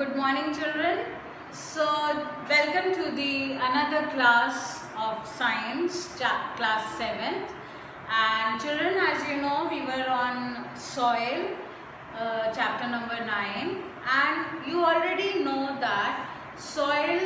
Good morning, children. So, welcome to the another class of science, class 7th. And children, as you know, we were on soil, chapter number 9. And you already know that soil,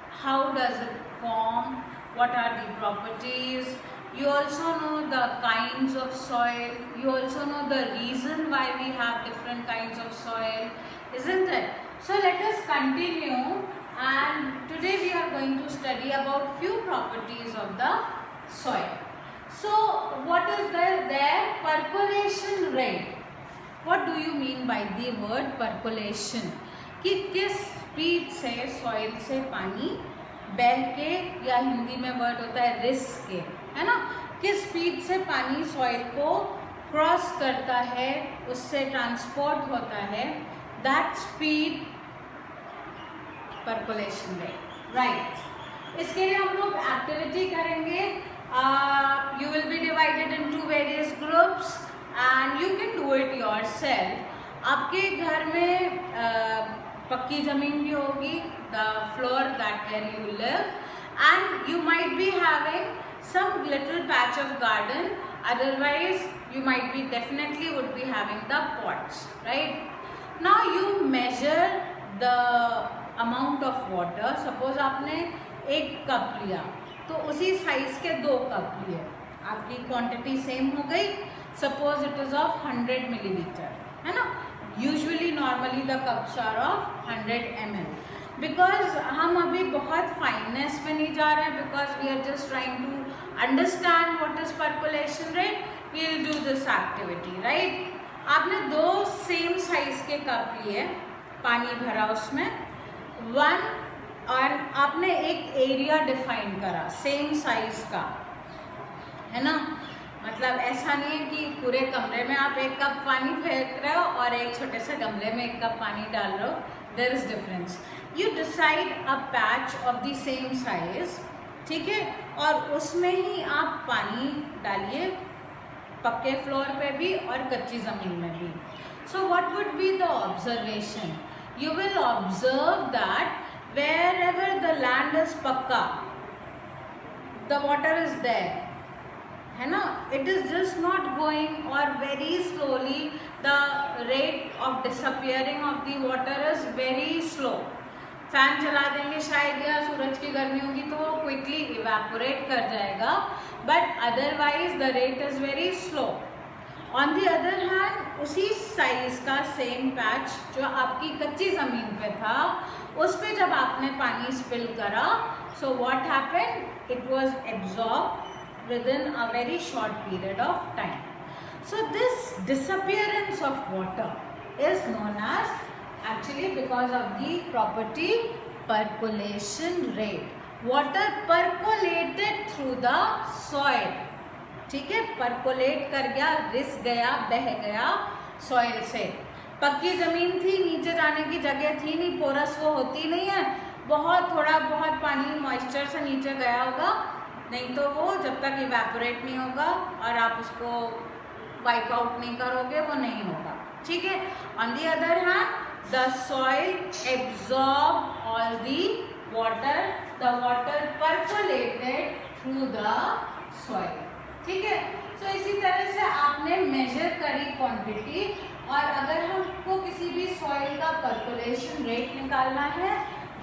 how does it form, what are the properties. You also know the kinds of soil. You also know the reason why we have different kinds of soil, isn't it? So let us continue, and today we are going to study about few properties of the soil. So what is there? Percolation rate. What do you mean by the word percolation? कि किस speed से soil से पानी बह के, या हिंदी में word होता है रिस के, है ना, किस स्पीड से पानी सॉइल को क्रॉस करता है, उससे ट्रांसपोर्ट होता है, that speed percolation rate, right. इसके लिए हम लोग एक्टिविटी करेंगे. You will be divided into various groups and you can do it yourself. आपके घर में पक्की ज़मीन भी होगी, the floor that where you live, and you might be having some little patch of garden, otherwise you might be definitely would be having the pots, right? Now you measure the amount of water. Suppose आपने 1 cup लिया तो उसी size के 2 cup लिए, आपकी quantity same हो गई. Suppose it is of 100 milliliter, है ना. Usually normally the cups are of 100 ml. Because हम अभी बहुत फाइननेस में नहीं जा रहे हैं, because we are just trying to understand what is percolation rate. We will do this activity, right. आपने 2 सेम साइज के कप लिए, पानी भरा उसमें 1, और आपने एक एरिया डिफाइन करा सेम साइज का, है ना. मतलब ऐसा नहीं है कि पूरे कमरे में आप 1 कप पानी फेंक रहे हो और एक छोटे से गमले में 1 कप पानी डाल रहे हो. There is difference. You decide a patch of the same size, ठीक है, और उसमें ही आप पानी डालिए, पक्के फ्लोर पे भी और कच्ची ज़मीन में भी. So what would be the observation? You will observe that wherever the land is पक्का, the water is there, है ना. It is just not going, or very slowly the rate of disappearing of the water is very slow. Fan चला देंगे शायद, या सूरज की गर्मी होगी तो वो क्विकली इवेपोरेट कर जाएगा, but otherwise the rate is very slow. On the other hand उसी साइज का सेम पैच जो आपकी कच्ची ज़मीन पे था, उस पे जब आपने पानी स्पिल करा, so what happened, it was absorb within a very short period of time. So this disappearance of water is known as, actually because of the property percolation rate. Water percolated through the soil, ठीक है, percolate कर गया, रिस गया, बह गया soil से. पक्की ज़मीन थी, नीचे जाने की जगह थी नहीं, पोरस वो होती नहीं है, बहुत थोड़ा बहुत पानी मॉइस्चर से नीचे गया होगा, नहीं तो वो जब तक इवेपोरेट नहीं होगा और आप उसको वाइप आउट नहीं करोगे वो नहीं होगा, ठीक है. On the other hand the soil absorb all the water percolated through the soil, ठीक है. so इसी तरह से आपने मेजर करी क्वांटिटी, और अगर हमको किसी भी सॉइल का परकोलेशन रेट निकालना है,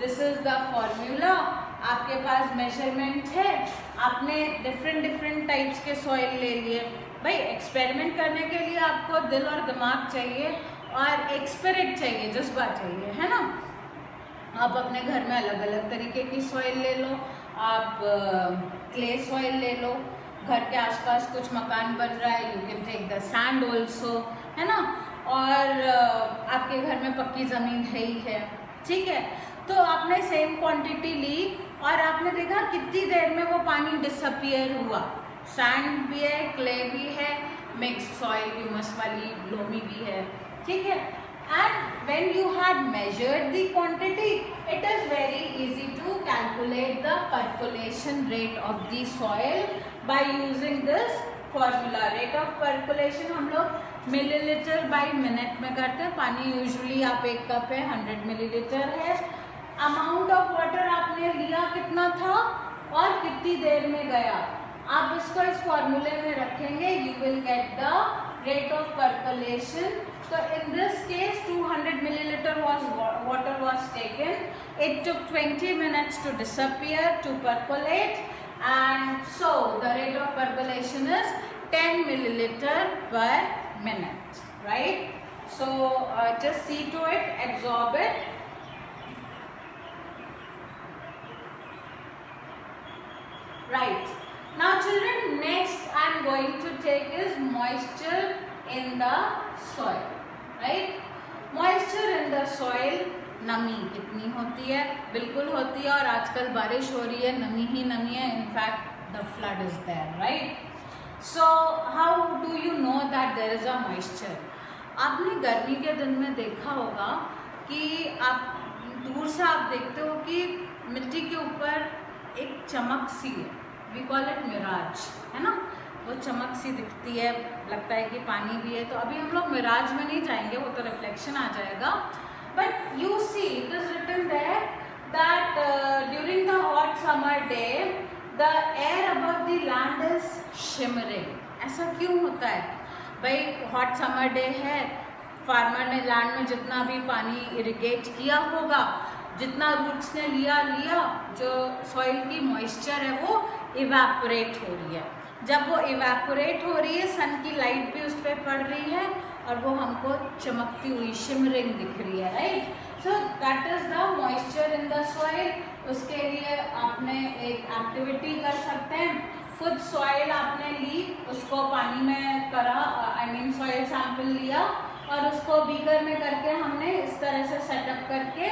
दिस इज द फॉर्मूला. आपके पास मेजरमेंट है, आपने डिफरेंट टाइप्स के सॉइल ले लिए. भाई एक्सपेरिमेंट करने के लिए आपको दिल और दिमाग चाहिए और एक्सपेरिमेंट चाहिए, जज्बा चाहिए, है ना. आप अपने घर में अलग अलग तरीके की सॉइल ले लो, आप क्ले सॉइल ले लो, घर के आसपास कुछ मकान बन रहा है, you can take the sand also, है ना. और आपके घर में पक्की ज़मीन है ही है, ठीक है. तो आपने सेम क्वांटिटी ली और आपने देखा कितनी देर में वो पानी डिसअपियर हुआ. सैंड भी है, क्ले भी है, मिक्स सॉइल ह्यूमस वाली लोमी भी है, ठीक है. And when you had measured the quantity, it is very easy to calculate the percolation rate of the soil by using this formula rate of percolation हम लोग millilitre by minute में करते हैं। पानी यूजुअली आप 1 कप है 100 millilitre है। Amount of water आपने लिया कितना था और कितनी देर में गया, आप इसको इस फॉर्मूले में रखेंगे, you will get the rate of percolation. So in this case 200 milliliter water was taken. It took 20 minutes to disappear, to percolate, and so the rate of percolation is 10 milliliter per minute, right? So just see to it, absorb it. Right. Now children, next I am going to take is moisture in the soil, right? Moisture in the soil, नमी कितनी होती है? बिल्कुल होती है, और आजकल बारिश हो रही है, नमी ही नमी है, in fact the flood is there, right? So how do you know that there is a moisture? आपने गर्मी के दिन में देखा होगा कि आप दूर से आप देखते हो कि मिट्टी के ऊपर एक चमक सी है, वी कॉल इट मिराज, है ना? वो चमक सी दिखती है, लगता है कि पानी भी है। तो अभी हम लोग मिराज में नहीं जाएंगे, वो तो रिफ्लेक्शन आ जाएगा। But you see it is written there that during the hot summer day the air above the land is shimmering. ऐसा क्यों होता है भाई? हॉट समर डे है, फार्मर ने लैंड में जितना भी पानी इरिगेट किया होगा, जितना रूट्स ने लिया, जो सॉइल की मॉइस्चर है वो इवेपोरेट हो रही है। जब वो इवेपोरेट हो रही है, सन की लाइट भी उस पर पड़ रही है और वो हमको चमकती हुई शिमरिंग दिख रही है, right? So that is the moisture in the soil. उसके लिए आपने एक एक्टिविटी कर सकते हैं। खुद सॉइल आपने ली, उसको पानी में करा, आई मीन सॉइल सैंपल लिया और उसको बीकर में करके हमने इस तरह से सेटअप करके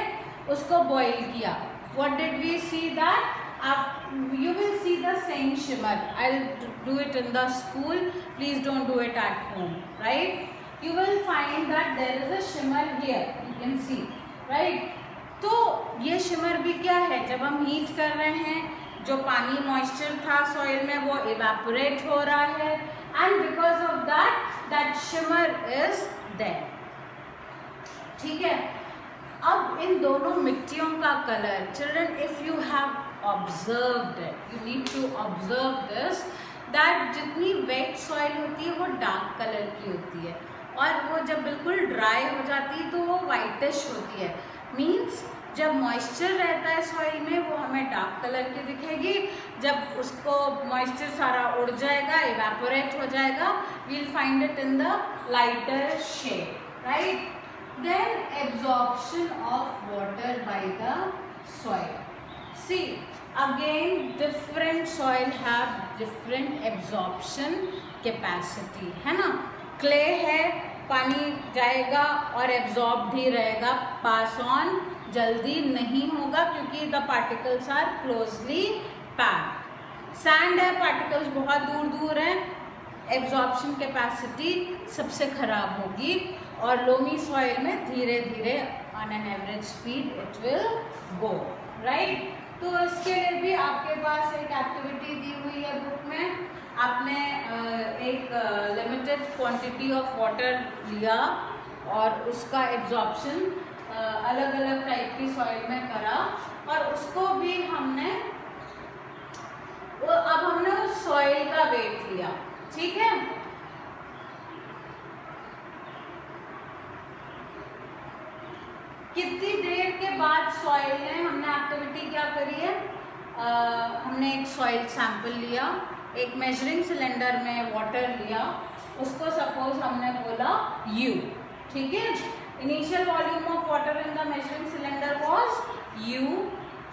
उसको बॉईल किया। What did we see that? You will see the same shimmer. I'll do it in the school. Please don't do it at home, right? You will find that there is a shimmer here. You can see, right? तो ये shimmer भी क्या है? जब हम heat कर रहे हैं, जो पानी मॉइस्चर था सॉइल में वो इवेपोरेट हो रहा है, and because of that shimmer is there. ठीक है? अब इन दोनों मिट्टियों का colour, children, if you have observed it, you need to observe this, that जितनी वेट सॉइल होती है वो डार्क कलर की होती है, और वो जब बिल्कुल ड्राई हो जाती है तो वो वाइटिश होती है। मीन्स जब मॉइस्चर रहता है सॉइल में वो हमें डार्क कलर की दिखेगी, जब उसको मॉइस्चर सारा उड़ जाएगा, इवेपोरेट हो जाएगा, we'll find it in the lighter shade, right? Then absorption of water by the soil. See, again different soil have different absorption capacity, है ना? क्ले है, पानी जाएगा और एब्जॉर्ब भी रहेगा, पास ऑन जल्दी नहीं होगा क्योंकि the particles are closely packed. Sand है, पार्टिकल्स बहुत दूर दूर हैं, एब्जॉर्प्शन कैपेसिटी सबसे खराब होगी, और लोमी सॉइल में धीरे धीरे on an average speed it will go, right? तो इसके लिए भी आपके पास एक एक्टिविटी दी हुई है बुक में। आपने एक लिमिटेड क्वांटिटी ऑफ वाटर लिया और उसका एब्जॉर्प्शन अलग अलग टाइप की सॉइल में करा, और उसको भी हमने अब हमने उस सॉइल का वेट लिया, ठीक है? कितनी देर के बाद सॉइल ने, हमने एक्टिविटी क्या करी है, हमने एक सॉइल सैंपल लिया, एक मेजरिंग सिलेंडर में वाटर लिया, उसको सपोज हमने बोला U, ठीक है? Initial volume of water in the measuring cylinder was U,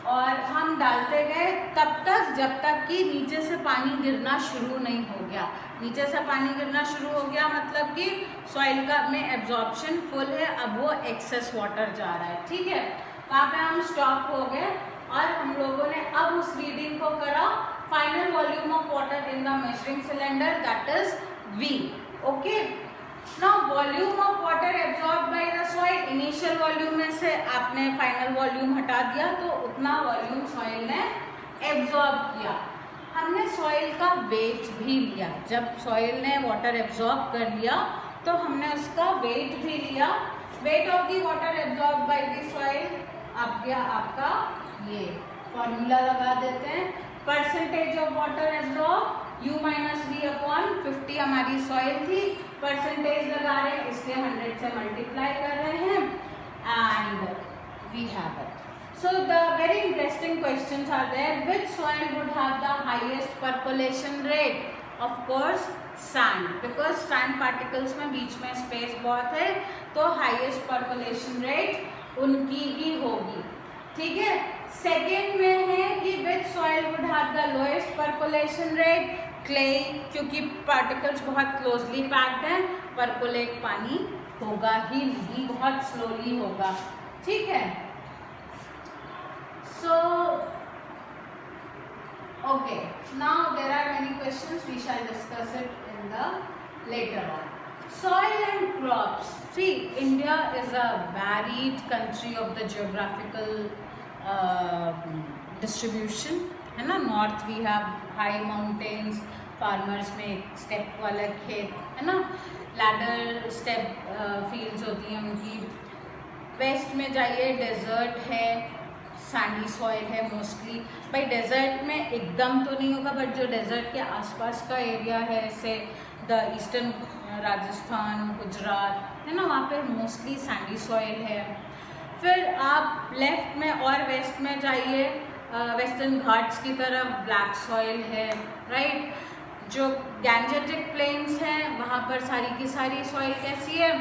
और हम डालते गए तब तक जब तक कि नीचे से पानी गिरना शुरू नहीं हो गया। नीचे से पानी गिरना शुरू हो गया मतलब कि सॉइल का में एब्जॉर्प्शन फुल है, अब वो एक्सेस वाटर जा रहा है, ठीक है? वहाँ पे हम स्टॉप हो गए और हम लोगों ने अब उस रीडिंग को करा, final volume of water in the measuring cylinder that is V, okay? Now volume of water absorb by the soil, initial volume में से आपने फाइनल वॉल्यूम हटा दिया तो उतना वॉल्यूम सॉइल ने एब्जॉर्ब किया। हमने सॉइल का वेट भी लिया। जब सॉइल ने वाटर एब्जॉर्ब कर लिया तो हमने उसका वेट भी लिया। Weight of the water absorb by the soil आपका ये फॉर्मूला लगा देते हैं, percentage of water absorb U minus V upon 50 हमारी सॉइल थी, परसेंटेज लगा रहे हैं इसलिए 100 से मल्टीप्लाई कर रहे हैं and we have it. So the very interesting questions are there. Which soil would have the highest percolation rate? Of course sand, because sand particles में बीच में space बहुत है तो highest percolation rate उनकी ही होगी, ठीक है। सेकेंड में है कि which soil would have the lowest percolation rate? Clay, क्योंकि particles बहुत closely packed हैं, percolate पानी होगा ही नहीं, बहुत slowly होगा, ठीक है। So, okay, now there are many questions, we shall discuss it in the later on. Soil and crops. See, India is a varied country of the geographical distribution, है ना। North we have high mountains, farmers में step वाला खेत, है ना, ladder step fields होती हैं उनकी। वेस्ट में जाइए डेजर्ट है, सैंडी सॉइल है मोस्टली। भाई डेजर्ट में एकदम तो नहीं होगा बट जो डेजर्ट के आसपास का एरिया है जैसे द ईस्टर्न राजस्थान, गुजरात, है ना, वहाँ पे मोस्टली सैंडी सॉइल है। फिर आप लेफ्ट में और वेस्ट में जाइए, वेस्टर्न घाट्स की तरफ ब्लैक सॉइल है, राइट। जो गैंजेटिक प्लेन्स हैं वहाँ पर सारी की सारी सॉइल कैसी है,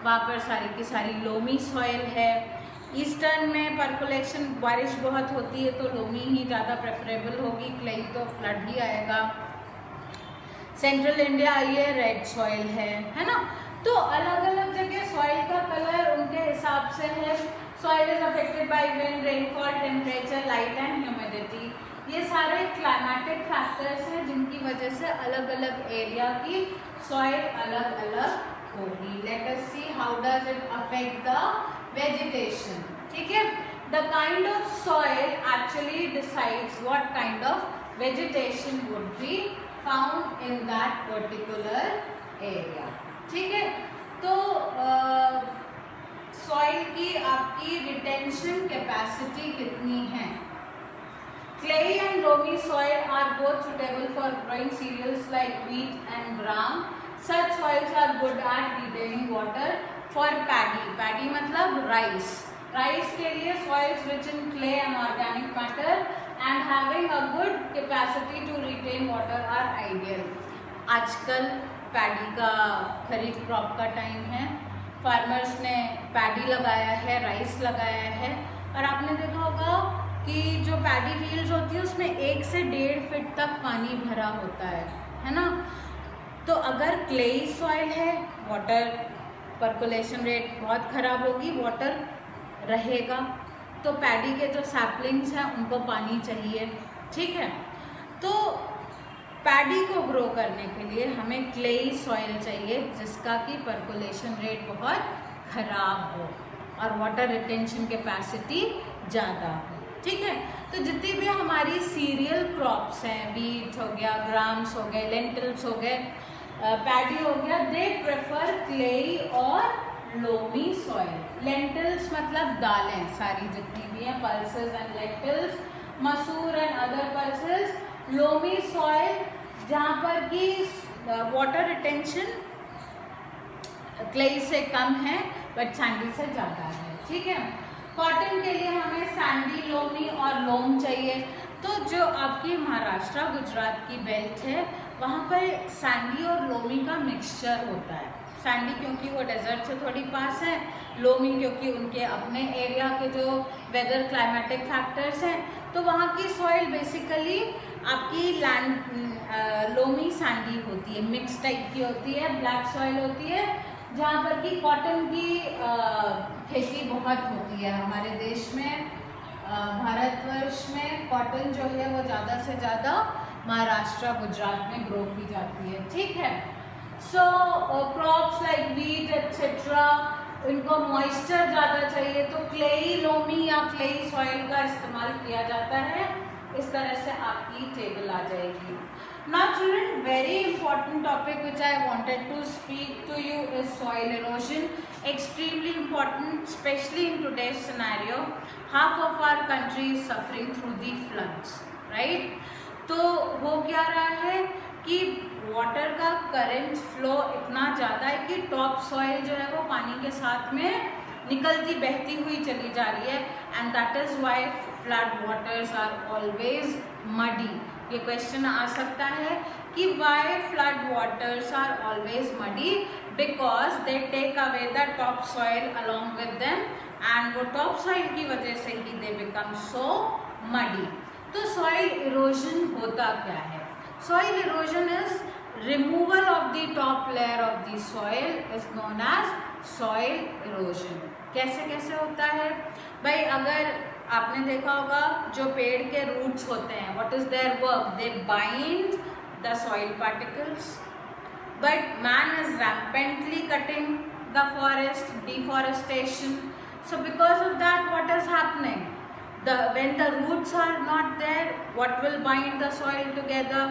वहाँ पर सारी की सारी लोमी सॉइल है। ईस्टर्न में पर्कुलेशन बारिश बहुत होती है तो लोमी ही ज़्यादा प्रेफरेबल होगी, क्ले तो फ्लड ही आएगा। सेंट्रल इंडिया आइए रेड सॉइल है ना। तो अलग अलग जगह सॉइल का कलर उनके हिसाब से है। Soil is affected by wind, rainfall, temperature, light and humidity. ये सारे क्लाइमेटिक फैक्टर्स हैं जिनकी वजह से अलग अलग एरिया की सॉइल अलग अलग होगी। Let us see how does it affect the vegetation, ठीक है। The kind of soil actually decides what kind of vegetation would be found in that particular area, ठीक है। तो soil की आपकी retention capacity कितनी है? Clay and loamy soil are both suitable for growing cereals like wheat and gram. Such soils are good at retaining water. For paddy मतलब rice, rice के लिए soils rich in clay and organic matter and having a good capacity to retain water are ideal. आजकल paddy का खरीफ crop का time है, farmers ने paddy लगाया है, राइस लगाया है और आपने देखा होगा कि जो पैडी फील्ड्स होती है उसमें 1 से 1.5 फीट तक पानी भरा होता है ना। तो अगर क्लेई सॉइल है, वाटर पर्कुलेशन रेट बहुत ख़राब होगी, वाटर रहेगा तो पैडी के जो सैपलिंग्स हैं उनको पानी चाहिए, ठीक है। तो पैडी को ग्रो करने के लिए हमें क्लेई सॉइल चाहिए जिसका कि पर्कुलेशन रेट बहुत ख़राब हो और वाटर रिटेंशन कैपेसिटी ज़्यादा हो, ठीक है। तो जितनी भी हमारी सीरियल क्रॉप्स हैं, वीट हो गया, ग्राम्स हो गए, लेंटिल्स हो गए, पैडी हो गया, दे प्रेफर क्लेई और लोमी सॉइल। लेंटिल्स मतलब दालें सारी जितनी भी हैं, पल्सेस एंड लेंटिल्स, मसूर and other pulses. Loamy soil जहाँ पर कि वाटर रिटेंशन क्लेई से कम है बट सैंडी से ज़्यादा है, ठीक है। कॉटन के लिए हमें सैंडी, लोमी और लोम चाहिए। तो जो आपकी महाराष्ट्र गुजरात की बेल्ट है वहाँ पर सैंडी और लोमी का मिक्सचर होता है। सैंडी क्योंकि वो डेजर्ट से थोड़ी पास है, लोमी क्योंकि उनके अपने एरिया के जो वेदर क्लाइमेटिक फैक्टर्स हैं, तो वहाँ की सॉइल बेसिकली आपकी लैंड लोमी सैंडी होती है, मिक्स टाइप की होती है, ब्लैक सॉइल होती है जहाँ पर कि कॉटन की खेती बहुत होती है। हमारे देश में भारतवर्ष में कॉटन जो है वो ज़्यादा से ज़्यादा महाराष्ट्र गुजरात में ग्रो की जाती है, ठीक है। सो क्रॉप्स लाइक वीट एटसेट्रा, इनको मॉइस्चर ज़्यादा चाहिए तो क्लेई लोमी या क्लेई सॉइल का इस्तेमाल किया जाता है इस तरह से आपकी टेबल आ जाएगी. Now children, very important topic which I wanted to speak to you is soil erosion. Extremely important, especially in today's scenario. Half of our country is suffering through the floods, right? तो हो क्या रहा है कि water का current flow इतना ज़्यादा है कि टॉप सॉइल जो है वो पानी के साथ में निकलती बहती हुई चली जा रही है. And that is why flood waters are always muddy. ये क्वेश्चन आ सकता है कि why flood waters are always muddy. Because they take away the top soil along with them and वो टॉप सॉइल की वजह से ही दे बिकम सो मडी. तो सॉइल इरोजन होता क्या है? Soil erosion is removal of the top layer of the soil is known as soil erosion. कैसे कैसे होता है भाई? अगर आपने देखा होगा जो पेड़ के रूट्स होते हैं, what is their work? They bind the soil particles. But man is rampantly cutting the forest, deforestation. So because of that what is happening? When the roots are not there, what will bind the soil together,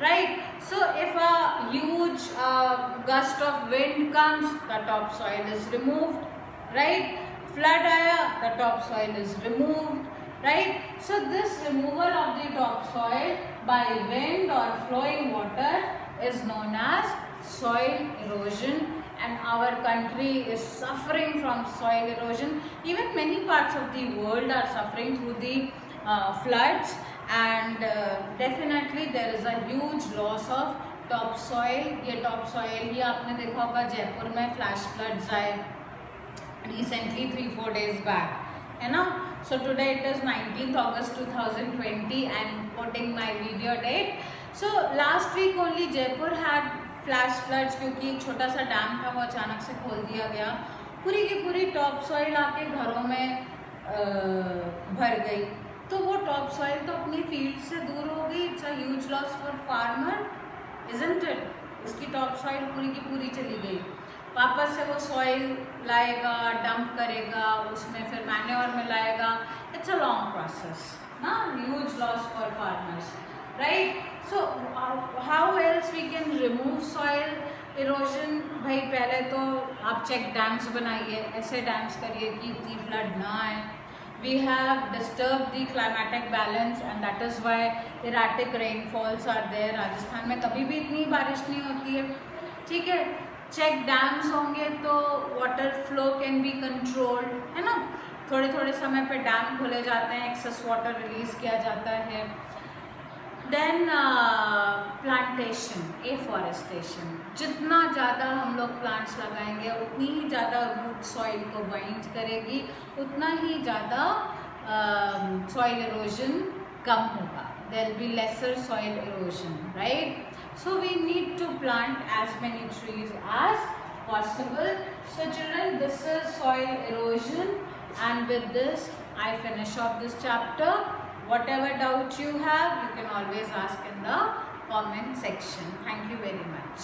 right? So if a huge gust of wind comes, the top soil is removed, right? Flood aaya, the top soil is removed, right? So this removal of the top soil by wind or flowing water is known as soil erosion. And our country is suffering from soil erosion. Even many parts of the world are suffering through the floods, and definitely there is a huge loss of top soil. ये top soil ही आपने देखा होगा जयपुर में flash floods आए recently 3-4 days back, है ना? So today it is 19th August 2020. I am putting my video date. So last week only Jaipur had flash floods, क्योंकि एक छोटा सा डैम था वो अचानक से खोल दिया गया. पूरी की पूरी टॉप सॉइल आके घरों में भर गई. तो वो टॉप सॉइल तो अपनी फील्ड से दूर हो गई. It's a huge loss for farmer, isn't it? उसकी टॉप सॉइल पूरी की पूरी चली गई. वापस से वो सॉइल लाएगा, डंप करेगा, उसमें फिर मैन्योर मिलाएगा. इट्स अ लॉन्ग प्रोसेस ना. Huge loss for farmers, right? So how else we can remove soil erosion? भाई पहले तो आप चेक डैम्स बनाइए, ऐसे डैम्स करिए कि इतनी फ्लड ना आए. We have disturbed the climatic balance and that is why erratic rainfalls are there. Rajasthan में कभी भी इतनी बारिश नहीं होती है, ठीक है? चेक डैम्स होंगे तो water flow can be controlled, है ना? थोड़े थोड़े समय पे डैम खोले जाते हैं, एक्सेस वाटर रिलीज किया जाता है. Then plantation, afforestation. जितना ज़्यादा हम लोग प्लांट्स लगाएंगे उतनी ही ज़्यादा रूट सॉइल को बाइंड करेगी, उतना ही ज़्यादा सॉइल इरोजन कम होगा. There will be lesser soil erosion, right? So we need to plant as many trees as possible. So children, this is soil erosion, and with this I finish off this chapter. Whatever doubt you have, you can always ask in the comment section. Thank you very much.